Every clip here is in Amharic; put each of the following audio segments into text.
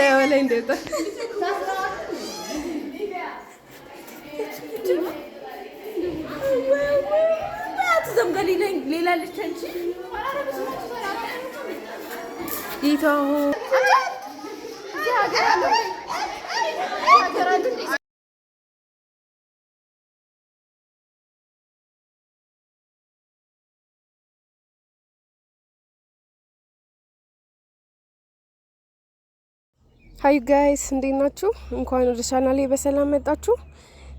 ላይ ወላይ እንደታ ዘምገሊ ነኝ ሌላ ልጅ ይታው ሃይ ጋይስ እንዴት ናችሁ? እንኳን ወደ ቻናሌ በሰላም መጣችሁ።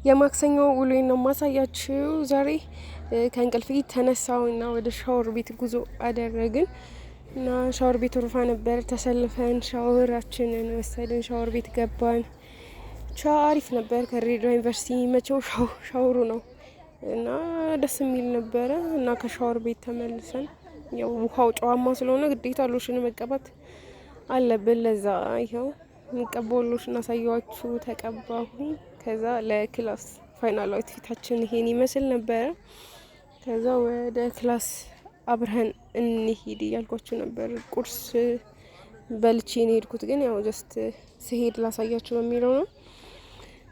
የማክሰኞ ውሎዬን ነው ማሳያችሁ። ዛሬ ከእንቅልፌ ተነሳውና ወደ ሻወር ቤት ጉዞ አደረግን እና ሻወር ቤት ሩፋ ነበር። ተሰልፈን ሻወራችንን ወሰድን፣ ሻወር ቤት ገባን። አሪፍ ነበር። ከድሬዳዋ ዩኒቨርሲቲ መቼው ሻወሩ ነው እና ደስ የሚል ነበረ እና ከሻወር ቤት ተመልሰን ያው ውሃው ጨዋማ ስለሆነ ግዴታ ሎሽን መቀባት አለብን። ለዛ ይኸው የሚቀባው ሎሽን አሳያችሁ ተቀባሁኝ። ከዛ ለክላስ ፋይናል አውትፊታችን ይሄን ይመስል ነበረ። ከዛ ወደ ክላስ አብረን እንሂድ እያልኳችሁ ነበር። ቁርስ በልቼ ነው የሄድኩት፣ ግን ያው ጀስት ስሄድ ላሳያችሁ በሚለው ነው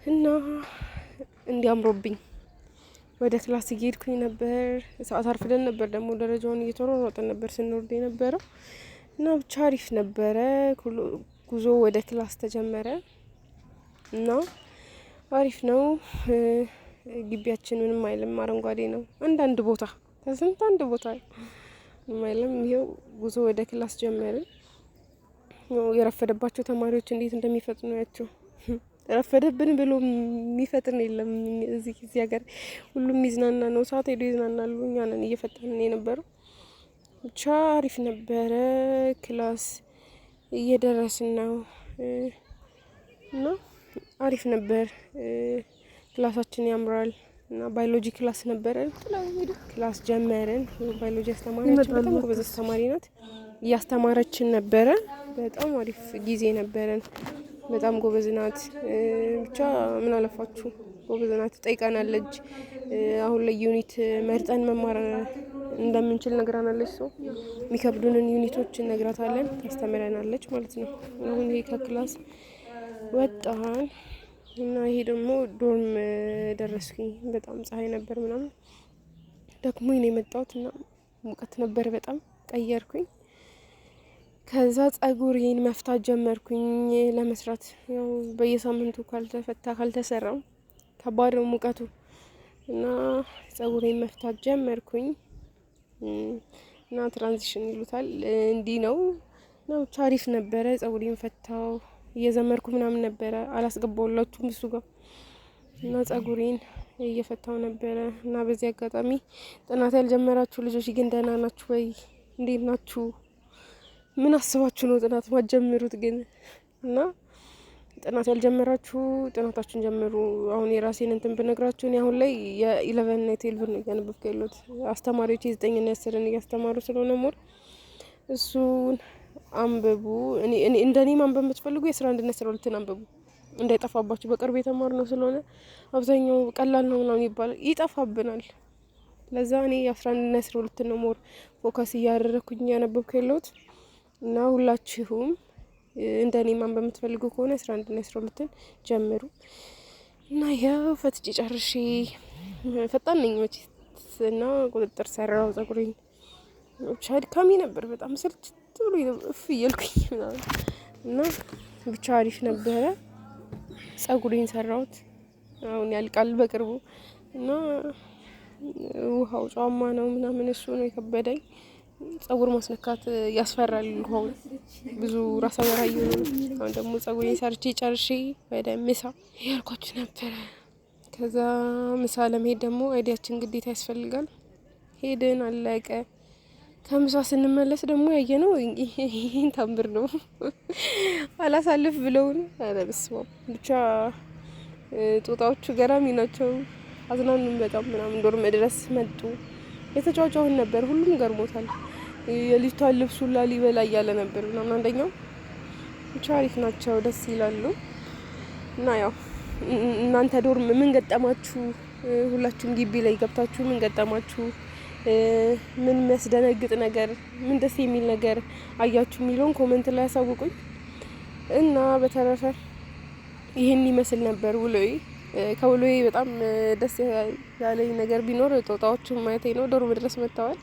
እና እንዲያምሮብኝ ወደ ክላስ እየሄድኩኝ ነበር። ሰዓት አርፍደን ነበር ደግሞ ደረጃውን እየተሯሯጠን ነበር ስንወርድ የነበረው እና ብቻ አሪፍ ነበረ። ጉዞ ወደ ክላስ ተጀመረ እና አሪፍ ነው። ግቢያችን ምንም አይልም፣ አረንጓዴ ነው። አንዳንድ ቦታ ከስንት አንድ ቦታ ምንም አይልም። ይሄው ጉዞ ወደ ክላስ ጀመርን። የረፈደባቸው ተማሪዎች እንዴት እንደሚፈጥኑ ያቸው። ረፈደብን ብሎ የሚፈጥን የለም እዚህ ሀገር። ሁሉም ይዝናና ነው፣ ሰዓት ሄዶ ይዝናናሉ። እኛ ነን እየፈጠንን የነበረው። ብቻ አሪፍ ነበረ። ክላስ እየደረስን ነው እና አሪፍ ነበር። ክላሳችን ያምራል እና ባዮሎጂ ክላስ ነበረ። ክላስ ጀመርን። ባዮሎጂ አስተማሪያችን በጣም ጎበዝ አስተማሪ ናት። እያስተማረችን ነበረ። በጣም አሪፍ ጊዜ ነበረን። በጣም ጎበዝ ናት። ብቻ ምን አለፋችሁ ጎበዝ ናት። ጠይቃናለች። አሁን ላይ ዩኒት መርጠን መማር እንደምንችል ነግራናለች። ሰው የሚከብዱንን ዩኒቶች ነግራታለን፣ ታስተምረናለች ማለት ነው። አሁን ይሄ ከክላስ ወጣን እና ይሄ ደግሞ ዶርም ደረስኩኝ። በጣም ፀሐይ ነበር ምናምን ደክሞኝ ነው የመጣሁት እና ሙቀት ነበር በጣም። ቀየርኩኝ። ከዛ ጸጉሬን መፍታት ጀመርኩኝ ለመስራት። ያው በየሳምንቱ ካልተፈታ ካልተሰራው ከባድ ነው ሙቀቱ እና ጸጉሬን መፍታት ጀመርኩኝ እና ትራንዚሽን ይሉታል እንዲህ ነው እና ብቻ አሪፍ ነበረ። ጸጉሬን ፈታው፣ እየዘመርኩ ምናምን ነበረ። አላስገባውላችሁም እሱ ጋር እና ጸጉሬን እየፈታው ነበረ እና በዚህ አጋጣሚ ጥናት ያልጀመራችሁ ልጆች ግን ደህና ናችሁ ወይ? እንዴት ናችሁ? ምን አስባችሁ ነው ጥናት ማጀምሩት? ግን እና ጥናት ያልጀመራችሁ ጥናታችሁን ጀምሩ። አሁን የራሴን እንትን ብነግራችሁ እኔ አሁን ላይ የ11 እና የ12 ነው እያነበብኩ ያለሁት። አስተማሪዎች የ9 እና የ10 እያስተማሩ ስለሆነ ሞር እሱን አንብቡ። እኔ እንደኔ ማንበብ የምትፈልጉ የ11 እና የ12 አንብቡ እንዳይጠፋባችሁ። በቅርብ የተማርነው ስለሆነ አብዛኛው ቀላል ነው ምናምን ይባላል፣ ይጠፋብናል። ለዛ እኔ የ11 እና የ12 ነው ሞር ፎከስ እያደረኩኝ ያነበብኩ ያለሁት እና ሁላችሁም እንደኔ ማንበብ የምትፈልጉ ከሆነ 11 እና 12 ጀምሩ እና ያው ፈትጬ ጨርሼ ፈጣን ነኝ መቼስ እና ቁጥጥር ሰራው ጸጉሬን። ብቻ አድካሚ ነበር በጣም ስልችት ብሎ እፍ እያልኩኝ እና ብቻ አሪፍ ነበረ። ጸጉሬን ሰራሁት። አሁን ያልቃል በቅርቡ እና ውሃው ጨዋማ ነው ምናምን እሱ ነው የከበደኝ። ጸጉር ማስነካት ያስፈራል። ውሃው ብዙ ራስ አበራዩ ነው። አሁን ደግሞ ጸጉሬን ሰርቼ ጨርሼ ወደ ምሳ ያልኳችሁ ነበረ። ከዛ ምሳ ለመሄድ ደግሞ አይዲያችን ግዴታ ያስፈልጋል። ሄድን፣ አለቀ። ከምሳ ስንመለስ ደግሞ ያየነው ይሄን ታምር ነው። አላሳልፍ ብለውን አለብስም። ብቻ ጦጣዎቹ ገራሚ ናቸው። አዝናኑን በጣም ምናምን። ዶርም ድረስ መጡ። የተጫዋጫውን ነበር። ሁሉም ገርሞታል። የልጅቷን ልብሱን ላሊበላ እያለ ነበር ምናምን አንደኛው። ብቻ አሪፍ ናቸው፣ ደስ ይላሉ። እና ያው እናንተ ዶርም ምን ገጠማችሁ? ሁላችሁም ግቢ ላይ ገብታችሁ ምን ገጠማችሁ? ምን የሚያስደነግጥ ነገር፣ ምን ደስ የሚል ነገር አያችሁ የሚለውን ኮሜንት ላይ ያሳውቁኝ። እና በተረፈ ይህን ይመስል ነበር ውሎዬ። ከውሎዬ በጣም ደስ ያለኝ ነገር ቢኖር ጦጣዎቹን ማየቴ ነው። ዶሮ ድረስ መጥተዋል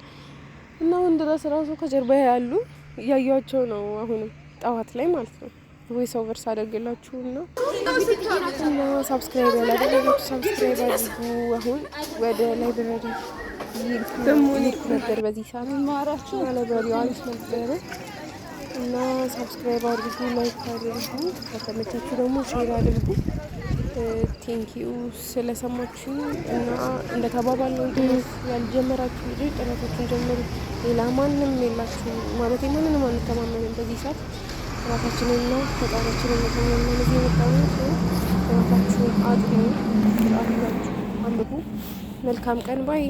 እና አሁን ድረስ ራሱ ከጀርባ ያሉ እያዩዋቸው ነው። አሁንም ጠዋት ላይ ማለት ነው። ቮይስ ኦቨር ሳደርግላችሁ እና ሳብስክራይብ ያላደረጋችሁ ሳብስክራይብ አድርጉ። አሁን ወደ ላይብረሪ ደግሞ ነበር በዚህ ሰዓት ማራችሁ ላይብረሪ አሪፍ ነበረ እና ሳብስክራይብ አድርጉ፣ ላይክ አድርጉ፣ ከተመቻችሁ ደግሞ ሼር አድርጉ። ቴንኪዩ ስለሰማችሁ እና እንደ ተባባልነው ድረስ ያልጀመራችሁ ልጆች ጥረቶችን ጀምሩ። ሌላ ማንም የላችሁ ማለት ማንንም አንተማመንም በዚህ ሰዓት ራሳችንና ፈጣሪያችንን መተማመን እዚህ የመጣነው ሰው ራሳችሁን አጥኑ፣ አንብቡ። መልካም ቀን ባይ